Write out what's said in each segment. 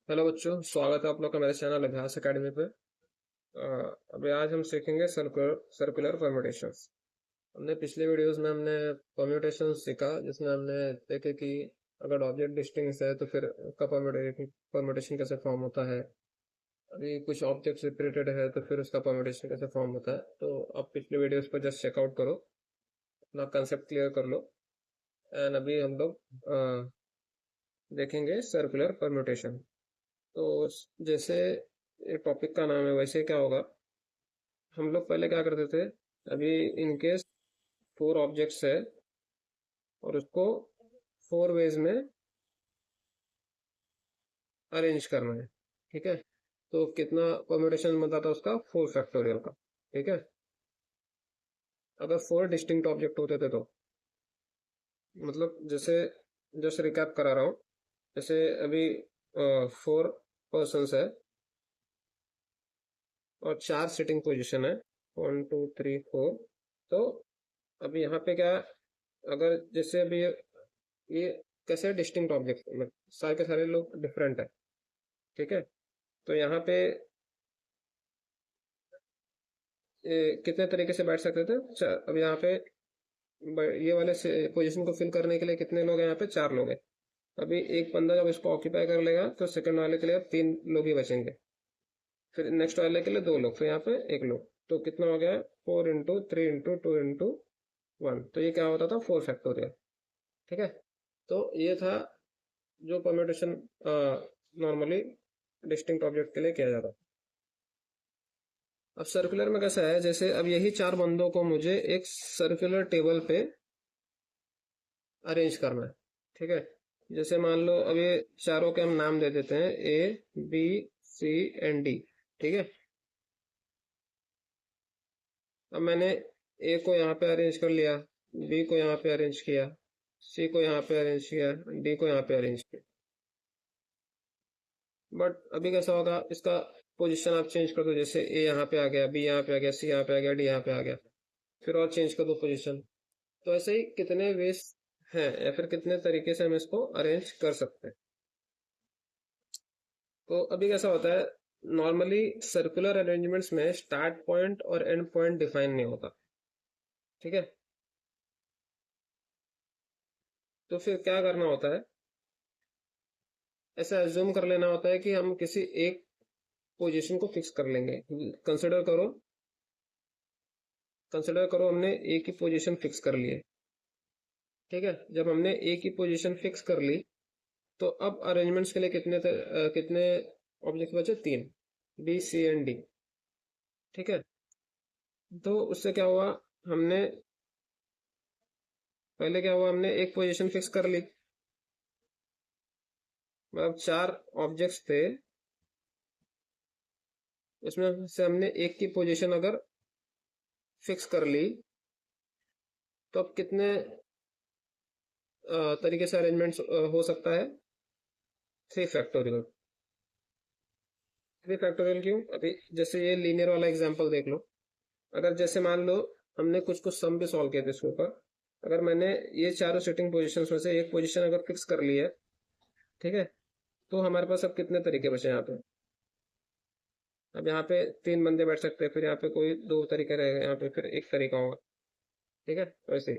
Hello बच्चों, स्वागत है आप लोग का मेरे चैनल अभ्यास एकेडमी पे। अभी आज हम सीखेंगे सर्कुलर सर्कुलर परम्यूटेशंस। हमने पिछले वीडियोस में हमने परम्यूटेशन सीखा, जिसमें हमने देखे कि अगर ऑब्जेक्ट डिस्टिंक्ट है तो फिर उसका परम्यूटेशन कैसे फॉर्म होता है। अभी कुछ ऑब्जेक्ट सेपरेटेड है तो फिर उसका परम्यूटेशन कैसे फॉर्म होता है। तो आप पिछले वीडियोस पर जस्ट चेकआउट करो, अपना कंसेप्ट क्लियर कर लो। एंड अभी हम लोग देखेंगे सर्कुलर परम्यूटेशन। तो जैसे ये टॉपिक का नाम है वैसे क्या होगा, हम लोग पहले क्या करते थे। अभी इनकेस फोर ऑब्जेक्ट्स है और उसको फोर वेज में अरेंज करना है। ठीक है, तो कितना परम्यूटेशन बनता था उसका, फोर फैक्टोरियल का। ठीक है, अगर फोर डिस्टिंक्ट ऑब्जेक्ट होते थे तो मतलब जैसे जस्ट रिकैप करा रहा हूँ। जैसे अभी फोर पर्सन्स है और चार सिटिंग पोजीशन है, 1 2 3 4। तो अभी यहाँ पे क्या, अगर जैसे अभी ये कैसे डिस्टिंक्ट ऑब्जेक्ट में सारे के सारे लोग डिफरेंट है। ठीक है, तो यहाँ पे कितने तरीके से बैठ सकते थे। अब यहाँ पे ये वाले पोजीशन को फिल करने के लिए कितने लोग हैं, यहाँ पे चार लोग हैं। अभी एक बंदा जब इसको ऑक्यूपाई कर लेगा तो सेकंड वाले के लिए अब तीन लोग ही बचेंगे, फिर नेक्स्ट वाले के लिए दो लोग, फिर यहाँ पे एक लोग। तो कितना हो गया, 4 × 3 × 2 × 1। तो ये क्या होता था, 4 फैक्टोरियल। ठीक है, तो ये था जो परम्यूटेशन नॉर्मली डिस्टिंक्ट ऑब्जेक्ट के लिए किया जाता है। अब सर्कुलर में कैसा है, जैसे अब यही चार बंदों को मुझे एक सर्कुलर टेबल पे अरेंज करना है। ठीक है, जैसे मान लो अब ये चारों के हम नाम दे देते हैं, A B C and D। ठीक है, अब मैंने ए को यहाँ पे अरेंज कर लिया, बी को यहाँ पे अरेंज किया, सी को यहाँ पे अरेंज किया, डी को यहाँ पे अरेंज किया। बट अभी कैसा होगा, इसका पोजीशन आप चेंज कर दो। जैसे ए यहाँ पे आ गया, बी यहाँ पे आ गया, सी यहाँ पे आ गया, डी यहाँ पे आ गया, फिर और चेंज कर दो पोजीशन। तो ऐसे ही कितने वेज हैं या फिर कितने तरीके से हम इसको अरेंज कर सकते हैं। तो अभी कैसा होता है, नॉर्मली सर्कुलर अरेंजमेंट्स में स्टार्ट पॉइंट और एंड पॉइंट डिफाइन नहीं होता। ठीक है, तो फिर क्या करना होता है, ऐसा एज्यूम कर लेना होता है कि हम किसी एक पोजीशन को फिक्स कर लेंगे। कंसिडर करो हमने एक ही पोजीशन फिक्स कर ली है। ठीक है, जब हमने एक ही पोजीशन फिक्स कर ली तो अब अरेंजमेंट्स के लिए कितने ऑब्जेक्ट बचे, तीन, B C and D। ठीक है, तो उससे क्या हुआ, हमने पहले क्या हुआ, हमने एक पोजीशन फिक्स कर ली। मतलब चार ऑब्जेक्ट्स थे, उसमें से हमने एक की पोजीशन अगर फिक्स कर ली तो अब कितने तरीके से अरेंजमेंट्स हो सकता है, 3 फैक्टोरियल। 3 फैक्टोरियल क्यों, अभी जैसे ये लीनियर वाला एग्जांपल देख लो। अगर जैसे मान लो हमने कुछ कुछ सम भी सॉल्व किए थे इसके ऊपर, अगर मैंने ये चारों सिटिंग पोजीशंस में से एक पोजीशन अगर फिक्स कर ली है, ठीक है, तो हमारे पास अब कितने तरीके बचे यहाँ पे। अब यहाँ पे तीन बंदे बैठ सकते हैं, फिर यहाँ पे कोई दो तरीके रहेगा, यहाँ पे फिर एक तरीका होगा। ठीक है, वैसे ही।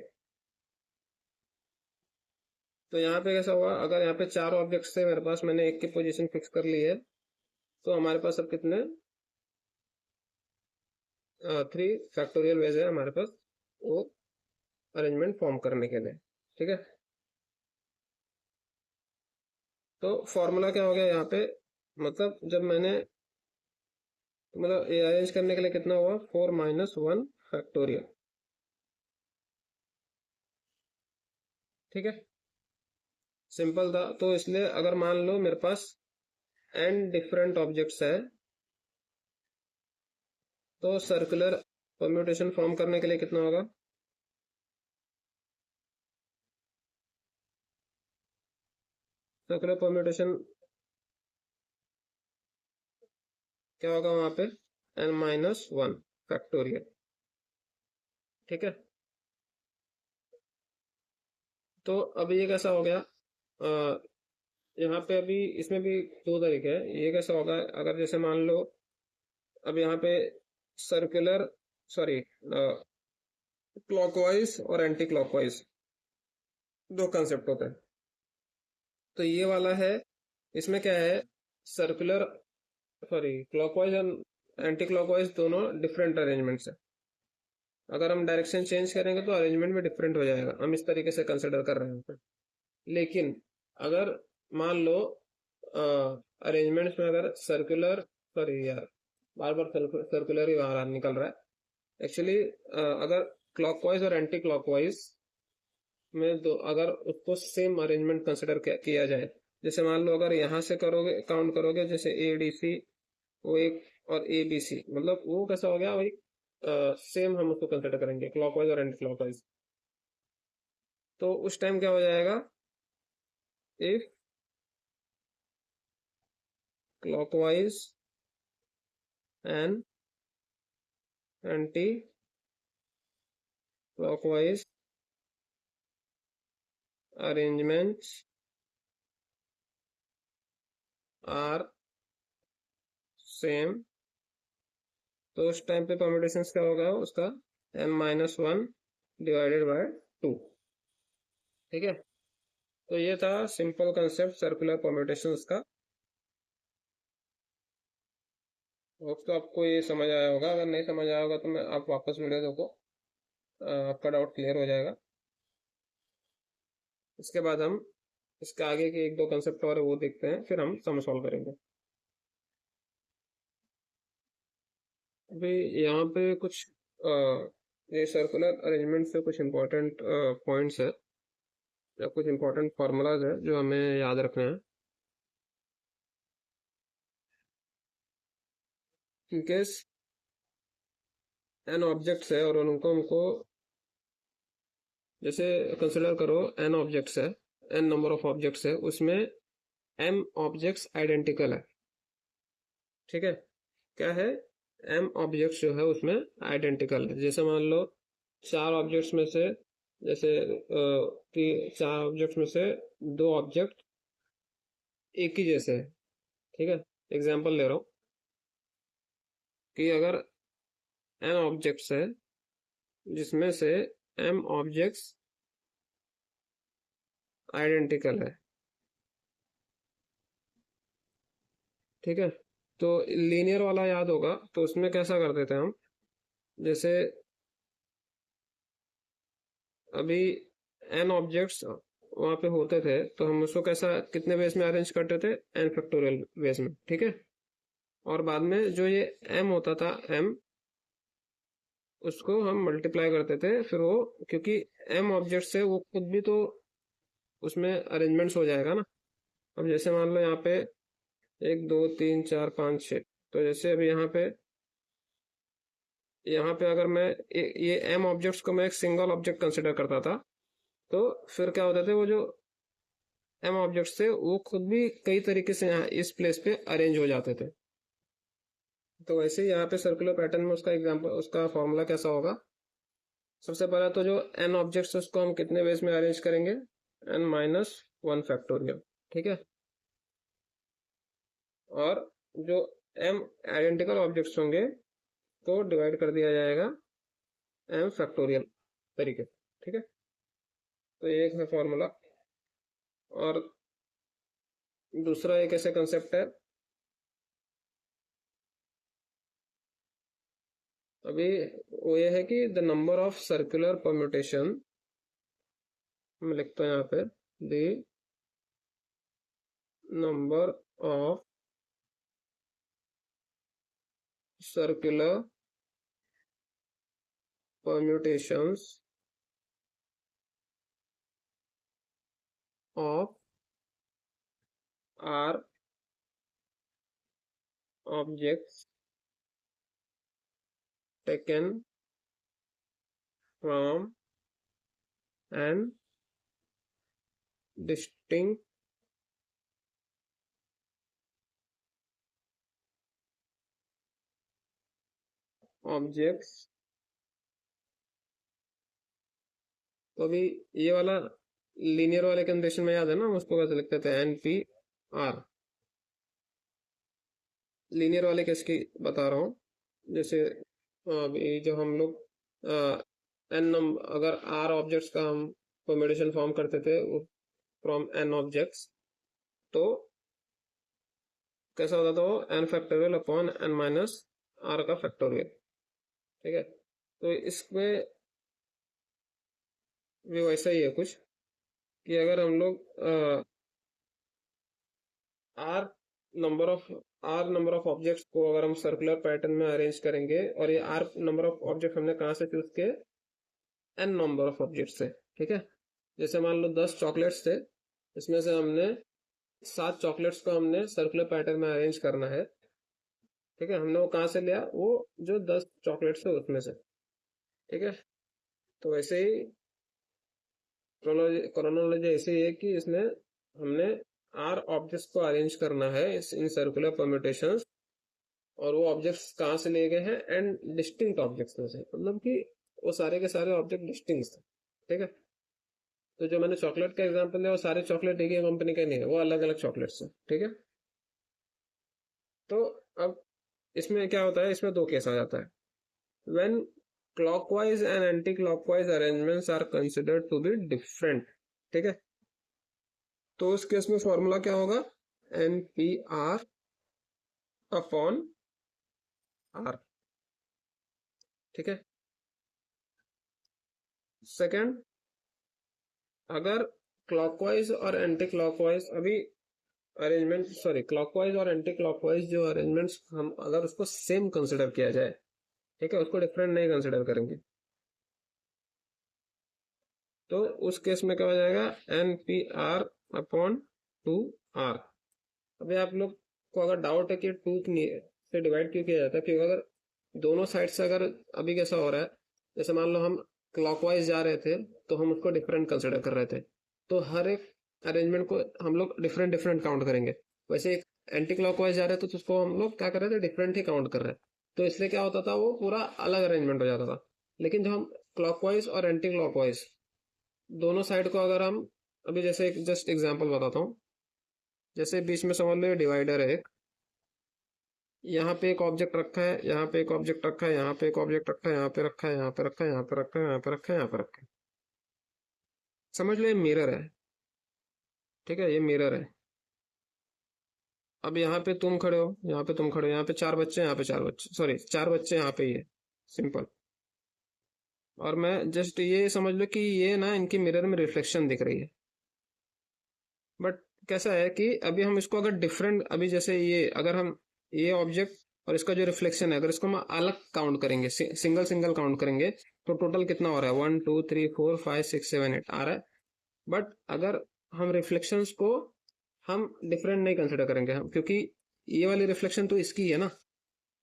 तो यहाँ पे कैसा हुआ, अगर यहाँ पे चार ऑब्जेक्ट्स थे मेरे पास, मैंने एक की पोजीशन फिक्स कर ली है, तो हमारे पास अब कितने 3 फैक्टोरियल वेज है हमारे पास वो अरेंजमेंट फॉर्म करने के लिए। ठीक है, तो फॉर्मूला क्या हो गया यहाँ पे, मतलब जब मैंने, मतलब ये अरेंज करने के लिए कितना हुआ, 4 - 1 फैक्टोरियल। ठीक है, सिंपल था। तो इसलिए अगर मान लो मेरे पास n डिफरेंट ऑब्जेक्ट्स है, तो सर्कुलर परम्यूटेशन फॉर्म करने के लिए कितना होगा, सर्कुलर परम्यूटेशन क्या होगा वहां पे, n - 1 फैक्टोरियल। ठीक है, तो अब ये कैसा हो गया, यहाँ पे अभी इसमें भी दो तरीके हैं। ये कैसा होगा, अगर जैसे मान लो अब यहाँ पे सर्कुलर, सॉरी, क्लॉकवाइज और एंटी क्लॉकवाइज दो कंसेप्ट होते हैं। तो ये वाला है, इसमें क्या है, सर्कुलर, सॉरी, क्लॉकवाइज और एंटी क्लॉकवाइज दोनों डिफरेंट अरेंजमेंट्स है। अगर हम डायरेक्शन चेंज करेंगे तो अरेंजमेंट भी डिफरेंट हो जाएगा, हम इस तरीके से कंसिडर कर रहे हैं। लेकिन अगर मान लो अरेंजमेंट्स में अगर सर्कुलर, सॉरी यार, बार बार सर्कुलर ही बाहर निकल रहा है एक्चुअली। अगर क्लॉकवाइज और एंटी क्लॉकवाइज में दो, अगर उसको सेम अरेंजमेंट कंसिडर किया जाए, जैसे मान लो अगर यहाँ से करोगे, काउंट करोगे, जैसे ए डी सी, वो एक, और ए बी सी, मतलब वो कैसा हो गया वही, सेम हम उसको कंसिडर करेंगे क्लॉकवाइज और एंटी क्लॉकवाइज। तो उस टाइम क्या हो जाएगा, if clockwise and anti clockwise arrangements are same, तो उस टाइम पे परम्यूटेशन क्या होगा उसका, n-1 डिवाइडेड बाय 2। ठीक है, तो ये था सिंपल कंसेप्ट सर्कुलर परम्यूटेशंस का। होप तो आपको ये समझ आया होगा, अगर नहीं समझ आया होगा तो मैं आप वापस वीडियो देखो, आपका डाउट क्लियर हो जाएगा। इसके बाद हम इसके आगे के एक दो कंसेप्ट और वो देखते हैं, फिर हम सम सॉल्व करेंगे। अभी यहाँ पे कुछ ये सर्कुलर अरेंजमेंट से कुछ इम्पोर्टेंट पॉइंट्स है या कुछ इम्पोर्टेंट फार्मूलाज है जो हमें याद रखने हैं। इनकेस एन ऑब्जेक्ट्स है और उनको हमको, जैसे कंसिडर करो एन ऑब्जेक्ट्स है, एन नंबर ऑफ ऑब्जेक्ट्स है, उसमें एम ऑब्जेक्ट्स आइडेंटिकल है। ठीक है, क्या है, एम ऑब्जेक्ट्स जो है उसमें आइडेंटिकल है। जैसे मान लो चार ऑब्जेक्ट्स में से, जैसे चार ऑब्जेक्ट्स में से दो ऑब्जेक्ट एक ही जैसे है। ठीक है, एग्जांपल ले रहा हूँ कि अगर एन ऑब्जेक्ट्स है जिसमें से एम ऑब्जेक्ट्स आइडेंटिकल है, ठीक है, तो लीनियर वाला याद होगा, तो उसमें कैसा कर देते हैं हम, जैसे अभी एन ऑब्जेक्ट्स वहाँ पे होते थे तो हम उसको कैसा, कितने बेस में अरेंज करते थे, एन फैक्टोरियल बेस में। ठीक है, और बाद में जो ये एम होता था, एम, उसको हम मल्टीप्लाई करते थे, फिर वो, क्योंकि एम ऑब्जेक्ट से वो खुद भी तो उसमें अरेंजमेंट्स हो जाएगा ना। अब जैसे मान लो यहाँ पे एक दो तीन चार पाँच छः, तो जैसे अभी यहाँ पे अगर मैं ये एम ऑब्जेक्ट्स को मैं एक सिंगल ऑब्जेक्ट कंसिडर करता था, तो फिर क्या होता था, वो जो एम ऑब्जेक्ट्स थे वो खुद भी कई तरीके से यहाँ इस प्लेस पे अरेंज हो जाते थे। तो वैसे ही यहाँ पे सर्कुलर पैटर्न में उसका एग्जांपल, उसका फॉर्मूला कैसा होगा, सबसे पहला तो जो एन ऑब्जेक्ट्स है उसको हम कितने बेस में अरेंज करेंगे, n-1 फैक्टोरियल। ठीक है, और जो एम आइडेंटिकल ऑब्जेक्ट्स होंगे तो डिवाइड कर दिया जाएगा एम फैक्टोरियल तरीके। ठीक है, तो ये एक है फॉर्मूला। और दूसरा एक ऐसे कंसेप्ट है, अभी वो ये है कि the number of circular permutation, मैं लिखता हूँ यहाँ पे, the number of circular permutations of R objects taken from an distinct objects। तो अभी ये वाला लीनियर वाले कंडीशन में याद है ना, हम उसको कैसे लिखते थे, एन पी आर, लीनियर वाले केस की बता रहा हूँ। जैसे ये जो हम लोग एन नंबर, अगर आर ऑब्जेक्ट्स का हम परम्यूटेशन फॉर्म करते थे फ्रॉम एन ऑब्जेक्ट्स, तो कैसा होता था वो, N factorial upon N minus R का फैक्टोरियल। ठीक है, तो इसमें भी वैसा ही है कुछ, कि अगर हम लोग R number of number of objects को अगर हम सर्कुलर पैटर्न में अरेंज करेंगे, और ये आर नंबर ऑफ ऑब्जेक्ट हमने कहाँ से चूज किए, एन नंबर ऑफ ऑब्जेक्ट से। ठीक है, जैसे मान लो 10 चॉकलेट्स थे, इसमें से हमने 7 चॉकलेट्स को हमने सर्कुलर पैटर्न में अरेंज करना है। ठीक है, हमने वो कहाँ से लिया, वो जो 10 चॉकलेट्स थे उसमें से। ठीक है, तो वैसे ही क्रोनोलॉजी ऐसे ही है कि इसमें हमने आर ऑब्जेक्ट्स को अरेंज करना है इन सर्कुलर परम्यूटेशंस, और वो ऑब्जेक्ट्स कहाँ से लिए गए हैं, एंड डिस्टिंक्ट ऑब्जेक्ट्स में से, मतलब कि वो सारे के सारे ऑब्जेक्ट डिस्टिंक्ट थे। ठीक है, तो जो मैंने चॉकलेट का एग्जांपल दिया वो सारे चॉकलेट एक ही कंपनी के नहीं है, वो अलग अलग चॉकलेट्स हैं। ठीक है, तो अब इसमें क्या होता है, इसमें दो केस आ जाता है। When clockwise and anti clockwise arrangements are considered to be different. ठीक है, तो उस केस में फॉर्मूला क्या होगा, N P R upon R. ठीक है, सेकंड, अगर क्लॉकवाइज और एंटी क्लॉकवाइज अभी अरेंजमेंट, सॉरी, क्लॉकवाइज और एंटी क्लॉकवाइज जो अरेंजमेंट्स, हम अगर उसको सेम कंसिडर किया जाए, ठीक है, उसको डिफरेंट नहीं कंसिडर करेंगे, तो उस केस में क्या हो जाएगा, N P R upon two R. अभी आप लोग को अगर डाउट है कि टू से डिवाइड क्यों किया जाता है, क्योंकि अगर दोनों साइड से, अगर अभी कैसा हो रहा है, जैसे मान लो हम क्लॉकवाइज जा रहे थे तो हम उसको डिफरेंट कंसिडर कर रहे थे, तो हर एक अरेंजमेंट को हम लोग डिफरेंट डिफरेंट काउंट करेंगे। वैसे एक एंटी क्लॉकवाइज जा रहे थे तो उसको हम लोग क्या कर रहे थे, डिफरेंट ही काउंट कर रहे हैं, तो इसलिए क्या होता था, वो पूरा अलग अरेंजमेंट हो जाता था। लेकिन जब हम क्लॉकवाइज और एंटी क्लॉकवाइज दोनों साइड को अगर हम, अभी जैसे एक जस्ट एग्जांपल बताता हूँ, जैसे बीच में समझ लो डिवाइडर है एक, यहाँ पे एक ऑब्जेक्ट रखा है, यहाँ पे एक ऑब्जेक्ट रखा है, यहाँ पे एक ऑब्जेक्ट रखा है, यहाँ पे रखा है, यहाँ पे रखा है, यहाँ पे रखा है, यहाँ पे रखा है, यहाँ पे रखा है। समझ लो ये मिरर है। ठीक है, ये मिरर है। अब यहाँ पे तुम खड़े हो, यहाँ पे तुम खड़े हो, यहाँ पे चार बच्चे, यहाँ पे चार बच्चे, सॉरी, चार बच्चे यहाँ पे ही है, सिंपल। और मैं जस्ट ये समझ लो कि ये ना इनकी मिरर में रिफ्लेक्शन दिख रही है। बट कैसा है कि अभी हम इसको अगर डिफरेंट, अभी जैसे ये अगर हम ये ऑब्जेक्ट और इसका जो रिफ्लेक्शन है, अगर इसको हम अलग काउंट करेंगे, सिंगल सिंगल काउंट करेंगे, तो टोटल कितना हो रहा है, 1 2 3 4 5 6 7 8 आ रहा है। बट अगर हम रिफ्लेक्शंस को हम डिफरेंट नहीं कंसिडर करेंगे, हम क्योंकि ये वाली रिफ्लेक्शन तो इसकी है ना,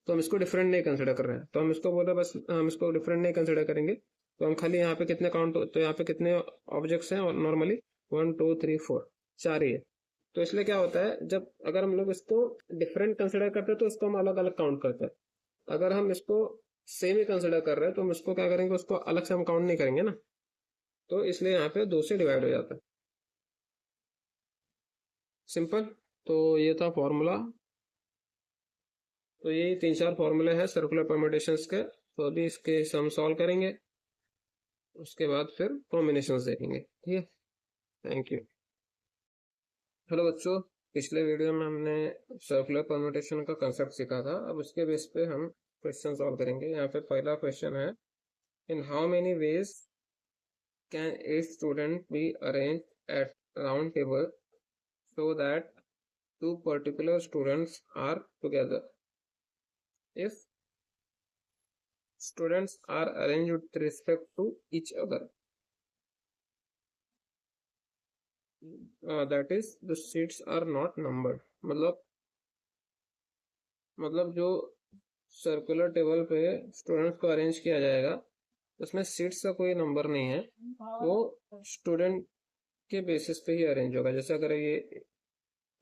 तो हम इसको डिफरेंट नहीं कंसिडर कर रहे हैं, तो हम इसको बोल रहे हैं बस हम इसको डिफरेंट नहीं कंसिडर करेंगे, तो हम खाली यहाँ पे कितने काउंट, तो यहाँ पे कितने ऑब्जेक्ट्स हैं, और नॉर्मली 1 2 3 4 चार ही है। तो इसलिए क्या होता है, जब अगर हम लोग इसको डिफरेंट कंसिडर करते हैं तो इसको हम अलग अलग काउंट करते हैं। अगर हम इसको सेम ही कंसिडर कर रहे हैं तो हम इसको क्या करेंगे, उसको अलग से हम काउंट नहीं करेंगे ना, तो इसलिए यहाँ पे दो से डिवाइड हो जाता है, सिंपल। तो ये था फॉर्मूला। तो यही 3 4 फॉर्मूले हैं सर्कुलर परम्यूटेशंस के, तो अभी इसके हम सॉल्व करेंगे, उसके बाद फिर कॉम्बिनेशंस देखेंगे। ठीक है, थैंक यू। हेलो बच्चों, पिछले वीडियो में हमने सर्कुलर परम्यूटेशन का कंसेप्ट सीखा था, अब उसके बेस पे हम क्वेश्चन सॉल्व करेंगे। यहाँ पे पहला क्वेश्चन है, in how many ways can a student be arrange at round table so that two particular students are together? If students are arranged with respect to each other, that is the seats are not numbered. मतलब जो circular table पे students को arrange किया जाएगा, उसमें seats का कोई number नहीं है, वो स्टूडेंट के बेसिस पे ही अरेंज होगा। जैसे अगर ये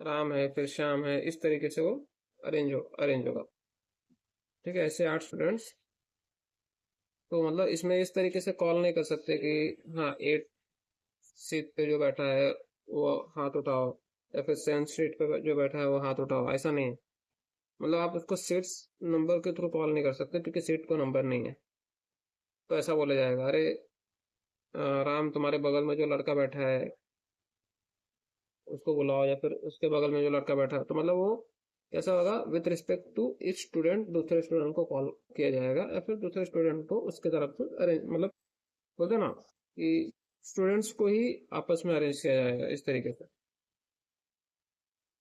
राम है, फिर श्याम है, इस तरीके से वो अरेंज होगा। ठीक है, ऐसे 8 स्टूडेंट्स, तो मतलब इसमें इस तरीके से कॉल नहीं कर सकते कि हाँ 8 सीट पे जो बैठा है वो हाथ उठाओ, या फिर 7th सीट पे जो बैठा है वो हाथ उठाओ, ऐसा नहीं है। मतलब आप उसको सीट्स नंबर के थ्रू कॉल नहीं कर सकते क्योंकि सीट को नंबर नहीं है। तो ऐसा बोला जाएगा, अरे राम तुम्हारे बगल में जो लड़का बैठा है उसको बुलाओ, या फिर उसके बगल में जो लड़का बैठा है। तो मतलब वो कैसा होगा, with respect to each student दूसरे स्टूडेंट को कॉल किया जाएगा, या फिर दूसरे स्टूडेंट को उसके तरफ से अरेंज, मतलब बोलते हैं ना कि स्टूडेंट्स को ही आपस में अरेंज किया जाएगा इस तरीके से।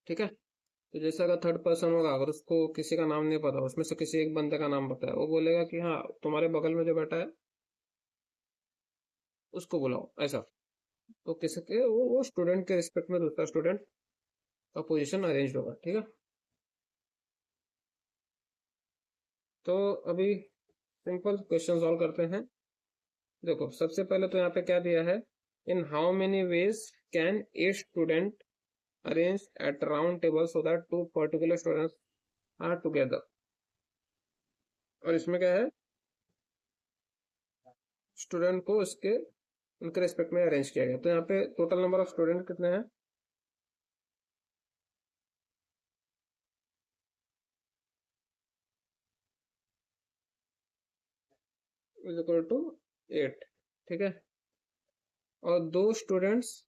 ठीक है। तो जैसे अगर थर्ड पर्सन होगा, अगर उसको किसी का नाम नहीं पता, उसमें से किसी एक बंदे का नाम पता है, वो बोलेगा कि हाँ तुम्हारे बगल में जो बैठा है उसको बुलाओ, ऐसा। तो किसी के वो स्टूडेंट के रिस्पेक्ट में दूसरा स्टूडेंट का पोजीशन अरेंज होगा। ठीक है। तो अभी सिंपल क्वेश्चन सॉल्व करते हैं। देखो सबसे पहले तो यहाँ पे क्या दिया है, in how many ways can a student arrange at round table so that two particular students are together. और इसमें क्या है, स्टूडेंट को उसके उनके रेस्पेक्ट में अरेंज किया गया। तो यहाँ पे टोटल नंबर ऑफ स्टूडेंट कितने हैं, इज इक्वल टू 8। ठीक है। और दो स्टूडेंट्स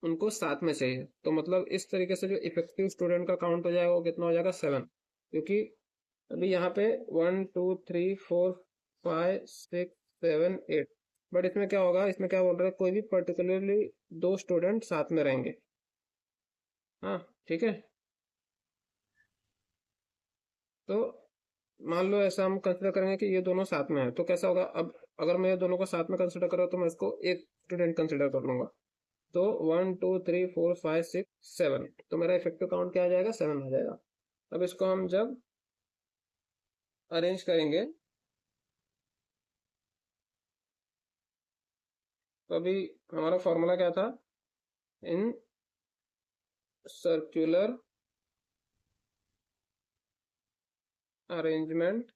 उनको साथ में चाहिए, तो मतलब इस तरीके से जो इफेक्टिव स्टूडेंट का काउंट हो जाएगा वो कितना हो जाएगा, 7। क्योंकि अभी यहाँ पे 1 2 3 4 5 6 7 8, बट इसमें क्या होगा, इसमें क्या बोल रहे हैं, कोई भी पर्टिकुलरली दो स्टूडेंट साथ में रहेंगे। हाँ ठीक है। तो मान लो ऐसा हम कंसिडर करेंगे कि ये दोनों साथ में है, तो कैसा होगा, अब अगर मैं ये दोनों को साथ में कंसिडर करूँ तो मैं इसको एक स्टूडेंट कंसिडर कर लूंगा। तो 1 2 3 4 5 6 7, तो मेरा इफेक्टिव काउंट क्या आ जाएगा, 7 आ जाएगा। अब इसको हम जब अरेंज करेंगे, तो अभी हमारा फॉर्मूला क्या था, इन सर्कुलर अरेंजमेंट,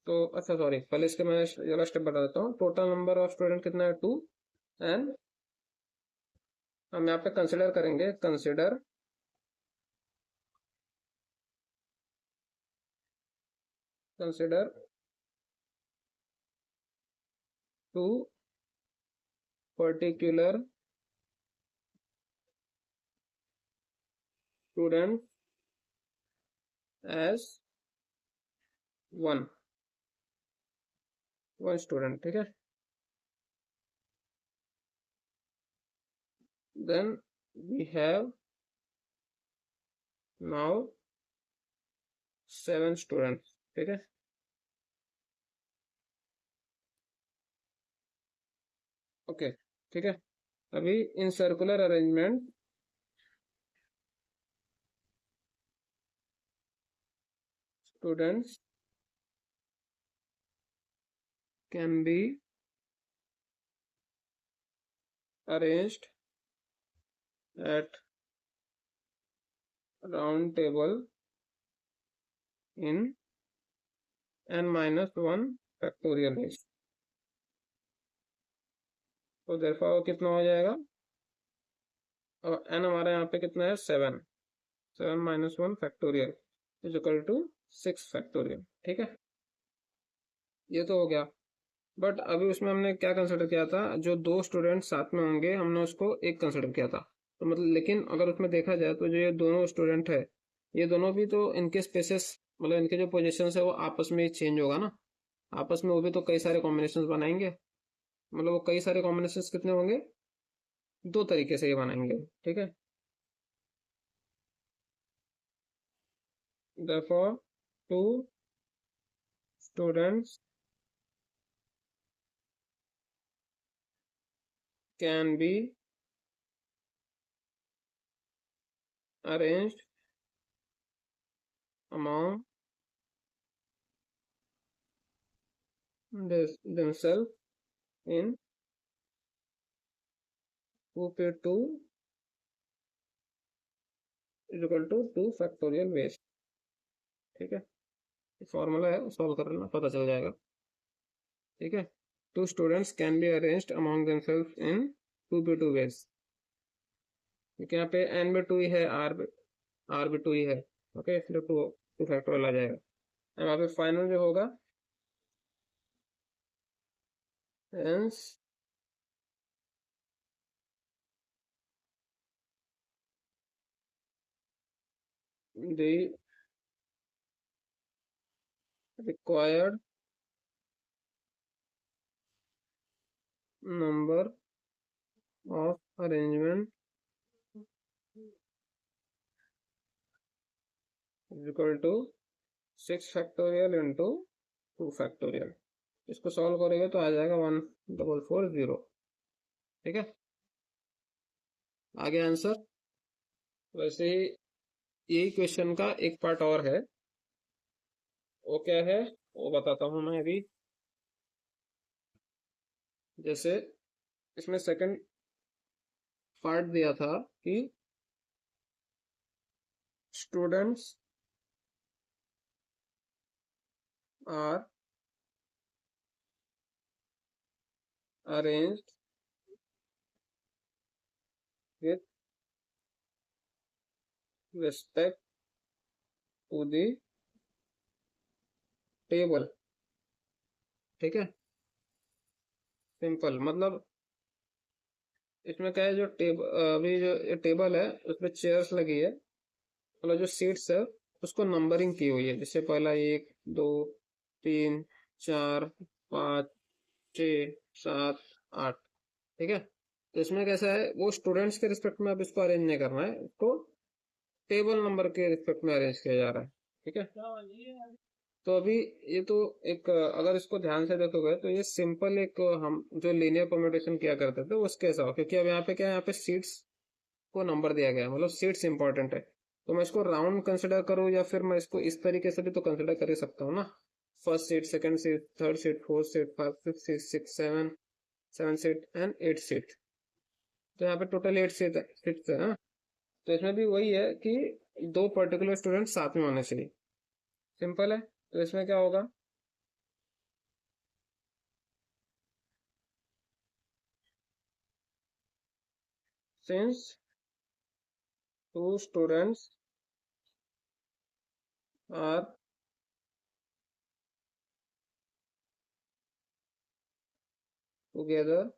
तो अच्छा सॉरी, पहले इसके मैं ये वाला स्टेप बता देता हूँ। टोटल नंबर ऑफ स्टूडेंट कितना है, 2। एंड हम यहाँ पे कंसिडर करेंगे, consider two particular student as one one student. ठीक है। Then we have now 7 students. ठीक है। ओके। ठीक है। अभी in circular arrangement, students can be arranged at round table in n-1 factorial ways. तो देयरफॉर कितना हो जाएगा, और n हमारा यहाँ पे कितना है, 7। 7 - 1 factorial is equal to 6 factorial. ठीक है। ये तो हो गया। बट अभी उसमें हमने क्या कंसिडर किया था, जो दो स्टूडेंट साथ में होंगे हमने उसको एक कंसिडर किया था। तो मतलब लेकिन अगर उसमें देखा जाए तो जो ये दोनों स्टूडेंट है, ये दोनों भी तो इनके स्पेसेस, मतलब इनके जो पोजीशन है वो आपस में चेंज होगा ना। आपस में वो भी तो कई सारे कॉम्बिनेशन बनाएंगे। मतलब वो कई सारे कॉम्बिनेशन कितने होंगे, दो तरीके से ये बनाएंगे। ठीक है। therefore two students can be arranged among themselves in 2p2 is equal to 2 factorial ways। ठीक है। फॉर्मूला है, सॉल्व कर लेना, पता चल जाएगा। ठीक है। two students can be arranged among themselves in 2 by 2 ways. क्योंकि यहाँ पे n by 2 ही है, r by 2 ही है, ओके, इसलिए 2 फैक्टोरियल आ जाएगा। वहाँ पे फाइनल जो होगा hence the required number of arrangement is equal to 6 factorial into 2 factorial. इसको सॉल्व करेंगे तो आ जाएगा 1440। ठीक है, आगे आंसर। वैसे ही यही क्वेश्चन का एक पार्ट और है, वो क्या है वो बताता हूं मैं अभी। जैसे इसमें सेकंड पार्ट दिया था कि students are arranged with respect to the table। ठीक है, सिंपल मतलब इसमें क्या है, जो अभी जो ये टेबल है उसमें चेयर्स लगी है, मतलब जो सीट्स है उसको नंबरिंग की हुई है, जैसे पहला 1 2 3 4 5 6 7 8। ठीक है, तो इसमें कैसा है, वो स्टूडेंट्स के रिस्पेक्ट में अब इसको अरेंज नहीं करना है, इसको टेबल नंबर के रिस्पेक्ट में अरेंज किया जा रहा है। ठीक है, तो अभी ये तो एक अगर इसको ध्यान से देखोगे तो ये सिंपल एक हम जो लीनियर परम्यूटेशन किया करते थे उसके ऐसा हो, क्योंकि अब यहाँ पे क्या है, यहाँ पे सीट्स को नंबर दिया गया है, मतलब सीट्स इंपॉर्टेंट है। तो मैं इसको राउंड कंसिडर करूँ या फिर मैं इसको इस तरीके से भी तो कंसिडर कर ही सकता हूँ ना, first seat, second seat, third seat, fourth seat, fifth seat, six, seven seat and 8 seat. तो यहाँ पे टोटल 8 सीट्स है ना। तो इसमें भी वही है कि दो पर्टिकुलर स्टूडेंट साथ में होने चाहिए, सिंपल है। तो इसमें क्या होगा, since two students are together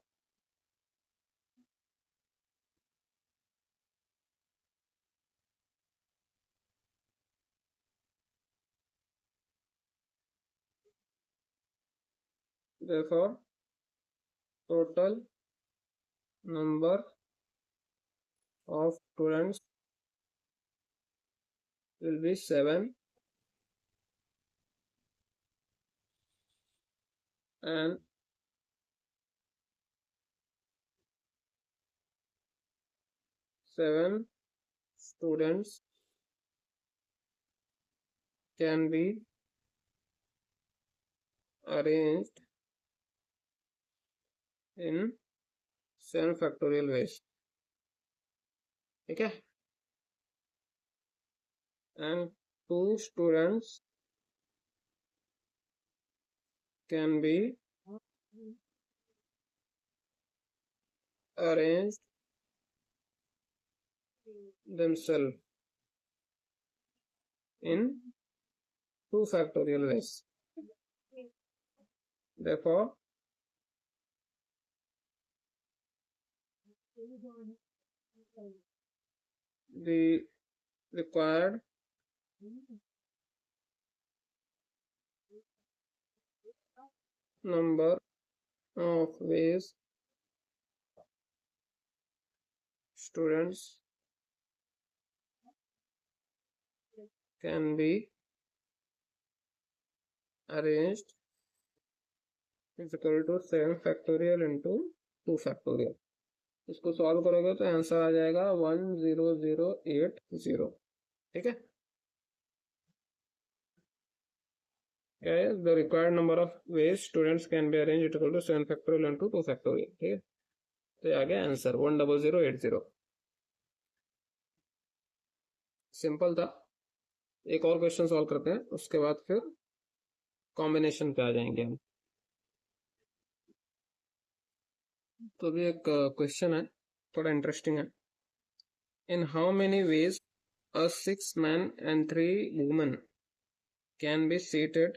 therefore total number of students will be 7 and 7 students can be arranged in 7 factorial ways। ठीक है, and 2 students can be arranged themselves in 2 factorial ways। Therefore the required number of ways students can be arranged is equal to 7 factorial into 2 factorial। इसको solve करोगे तो answer आ जाएगा 10080। ठीक है, क्या है, the required number of ways students can be arrange equal to 7 factorial into 2 factorial. ठीक है, तो ये आ गया आंसर 10080। सिंपल था। एक और क्वेश्चन सॉल्व करते हैं, उसके बाद फिर कॉम्बिनेशन पे आ जाएंगे हम। तो अभी एक क्वेश्चन है, थोड़ा इंटरेस्टिंग है. In how many veg a 6 man and 3 women can be seated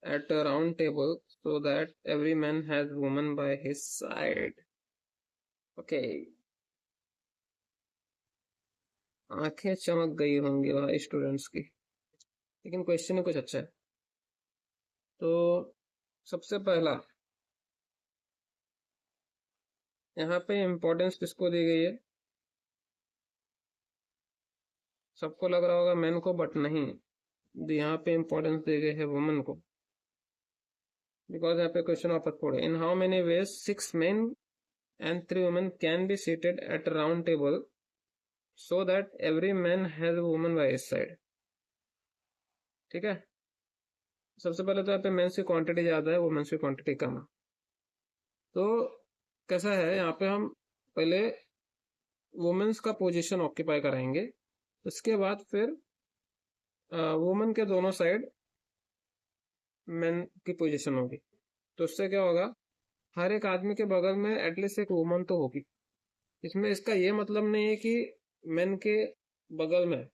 at a round table so that every man has woman by his side. Okay. आंखें चमक गई होंगी भाई स्टूडेंट्स की, लेकिन क्वेश्चन ही कुछ अच्छा है. तो सबसे पहला यहाँ पे इम्पोर्टेंस किसको दी गई है? सबको लग रहा होगा मैन को, बट नहीं, यहाँ पे इम्पोर्टेंस दी गई है वुमन को. बिकॉज यहाँ पे क्वेश्चन वापस पढ़े, इन how many veg 6 men and 3 women can be seated at a round table so that every man has a woman by his side. ठीक है. सबसे पहले तो यहाँ पे मेंस की क्वांटिटी ज्यादा है, वुमेन्स की क्वांटिटी कम है. तो कैसा है, यहाँ पे हम पहले वुमेन्स का पोजीशन ऑक्यूपाई कराएंगे, उसके बाद फिर वुमेन के दोनों साइड मेन की पोजीशन होगी. तो उससे क्या होगा, हर एक आदमी के बगल में एटलीस्ट एक वुमन तो होगी. इसमें इसका ये मतलब नहीं है कि मेन के बगल में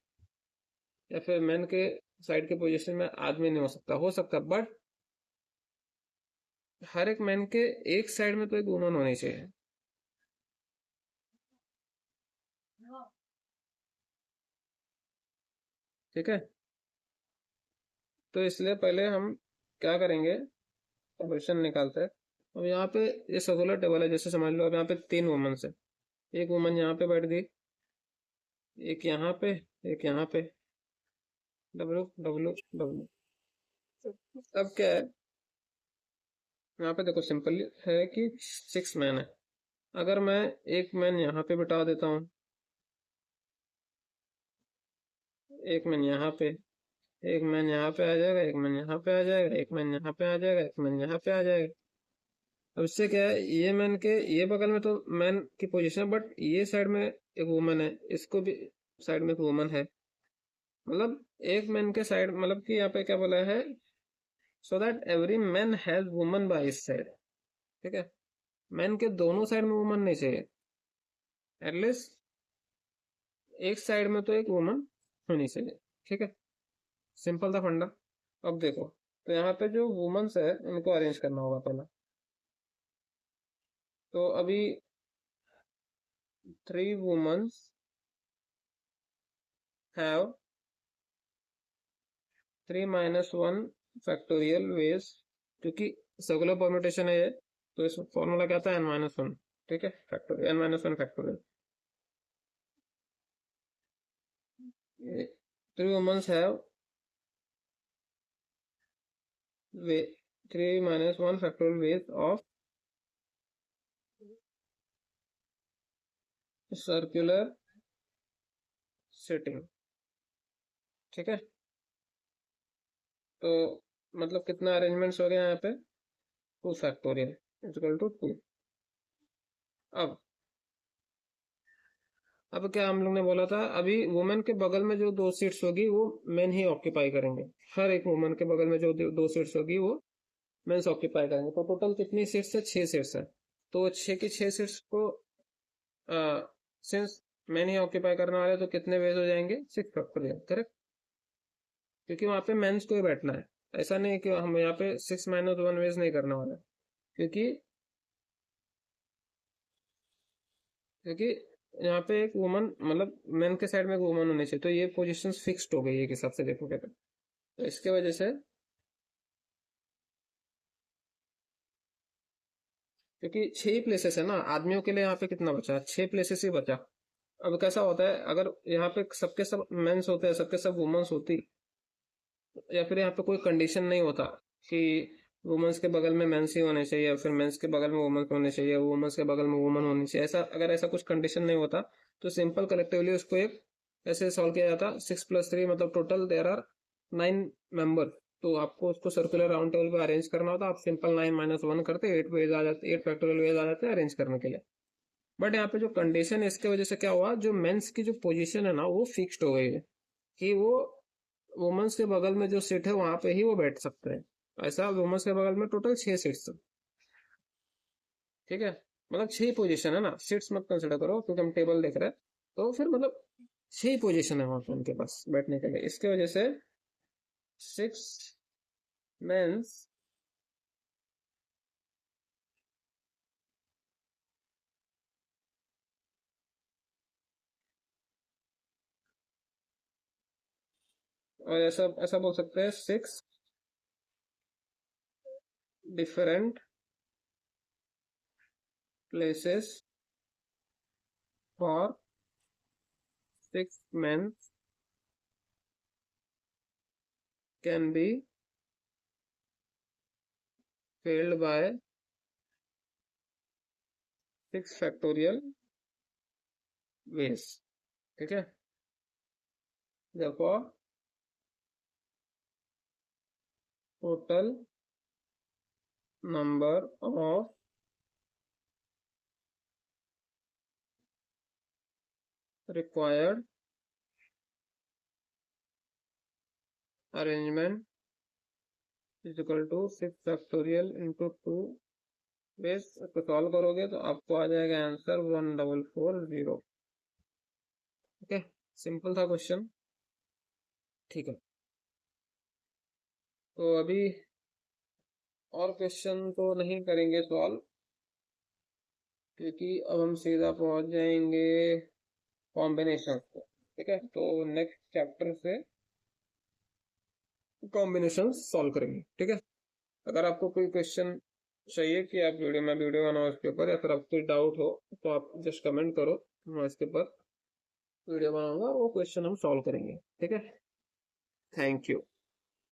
या फिर मेन के साइड के पोजीशन में आदमी नहीं हो सकता, बट हर एक मैन के एक साइड में तो एक वुमन होनी चाहिए. ठीक है. तो इसलिए पहले हम क्या करेंगे, पोजीशन निकालते हैं. अब यहाँ पे ये सर्कुलर टेबल है, जैसे समझ लो अब यहाँ पे 3 वुमन है. एक वुमन यहाँ पे बैठ गई, एक यहाँ पे, एक यहाँ पे, डब्ल्यू डब्ल्यू डब्ल्यू. अब क्या है, यहाँ पे देखो सिंपल है कि 6 मैन है. अगर मैं एक मैन यहाँ पे बिठा देता हूँ, एक मैन यहाँ पे, एक मैन यहाँ पे आ जाएगा, एक मैन यहाँ पे आ जाएगा, एक मैन यहाँ पे आ जाएगा, एक मैन यहाँ पे आ जाएगा. अब इससे क्या है, ये मैन के ये बगल में तो मैन की पोजीशन है, बट ये साइड में एक वुमन है, इसको भी साइड में एक वुमन है. मतलब एक मैन के साइड, मतलब कि यहाँ पे क्या बोला है, so that every man has woman by his side. ठीक है. मैन के दोनों साइड में वुमन नहीं चाहिए, एटलीस्ट एक साइड में तो एक वुमन होनी चाहिए. ठीक है. सिंपल था फंडा. अब देखो, तो यहाँ पे जो वुमेन्स है इनको अरेंज करना होगा पहले. तो अभी 3 वुमेन्स हैव 3 - 1 फैक्टोरियल वेज, क्योंकि सर्कुलर परम्यूटेशन है ये, तो इस फॉर्मूला क्या था, n-1. ठीक है. Factorial n-1 factorial. 3 women's have 3 - 1 factorial ways of circular sitting. ठीक है. तो मतलब कितना अरेंजमेंट्स हो गया यहाँ पे, 2 फैक्टोरियल इक्वल टू 2. अब अब क्या हम लोग ने बोला था, अभी वुमेन के बगल में जो 2 सीट्स होगी वो मेन ही ऑक्यूपाई करेंगे. हर एक वुमेन के बगल में जो 2 सीट्स होगी वो मेंस ऑक्यूपाई करेंगे. तो टोटल कितनी सीट्स है, 6 सीट्स है. तो 6 की 6 सीट्स को सिंस मेन ही ऑक्यूपाई करने वाले, तो कितने वेज हो जाएंगे, 6 फैक्टोरियल. करेक्ट. क्योंकि वहां पे मेंस को ही बैठना है. ऐसा नहीं है कि हम यहाँ पे 6 - 1 वेज नहीं करने वाले, क्योंकि क्योंकि यहाँ पे एक वुमन, मतलब मेन के साइड में एक वुमन होनी चाहिए. तो ये पोजीशंस फिक्स्ड हो गई है एक हिसाब से देखोगे तो इसके वजह से, क्योंकि 6 ही प्लेसेस है ना आदमियों के लिए, यहाँ पे कितना बचा, 6 प्लेसेस ही बचा. अब कैसा होता है, अगर यहाँ पे सबके सब मेंस होते हैं, सबके सब वुमेन्स होती, या फिर यहाँ पे कोई कंडीशन नहीं होता कि वुमेन्स के बगल में मेंस ही होने चाहिए, या फिर मेंस के बगल में वुमेन्स होने चाहिए, वुमेन्स के बगल में वुमन होनी चाहिए, ऐसा अगर ऐसा कुछ कंडीशन नहीं होता, तो सिंपल कलेक्टिवली उसको एक ऐसे सॉल्व किया जाता. 6 + 3 मतलब टोटल देयर आर 9 मेंबर. तो आपको उसको सर्कुलर राउंड टेबल पे अरेंज करना होता, आप सिंपल 9 - 1 करते, 8 वेज आ जाते, 8 फैक्टोरियल वेज आ जाते हैं अरेंज करने के लिए. बट यहाँ पे जो कंडीशन है, इसके वजह से क्या हुआ, जो मेंस की जो पोजीशन है ना वो फिक्स्ड हो गई है, कि वो वुमेन्स के बगल में जो सीट है वहां पे ही वो बैठ सकते हैं. ऐसा वुमेन्स के बगल में टोटल 6 सीट्स. ठीक है. मतलब 6 पोजीशन है ना, सीट्स मत कंसिडर करो क्योंकि हम टेबल देख रहे हैं। तो फिर मतलब 6 पोजीशन है वहां पे उनके पास बैठने के लिए, इसके वजह से 6 मेंस और ऐसा ऐसा बोल सकते हैं 6 different places for 6 men can be filled by 6 factorial ways। ठीक है, therefore total number of required arrangement is equal to 6 factorial into 2 base को सॉल्व करोगे तो आपको आ जाएगा आंसर 1440। ओके, सिंपल था क्वेश्चन। ठीक है, तो अभी और क्वेश्चन तो नहीं करेंगे सॉल्व, क्योंकि अब हम सीधा पहुंच जाएंगे कॉम्बिनेशन को। ठीक है, तो नेक्स्ट चैप्टर से कॉम्बिनेशन सॉल्व करेंगे। ठीक है, अगर आपको कोई क्वेश्चन चाहिए कि आप मैं वीडियो बनाऊँ इसके ऊपर, या फिर आपको कोई डाउट हो तो आप जस्ट कमेंट करो, मैं इसके ऊपर वीडियो बनाऊंगा, वो क्वेश्चन हम सॉल्व करेंगे। ठीक है, थैंक यू।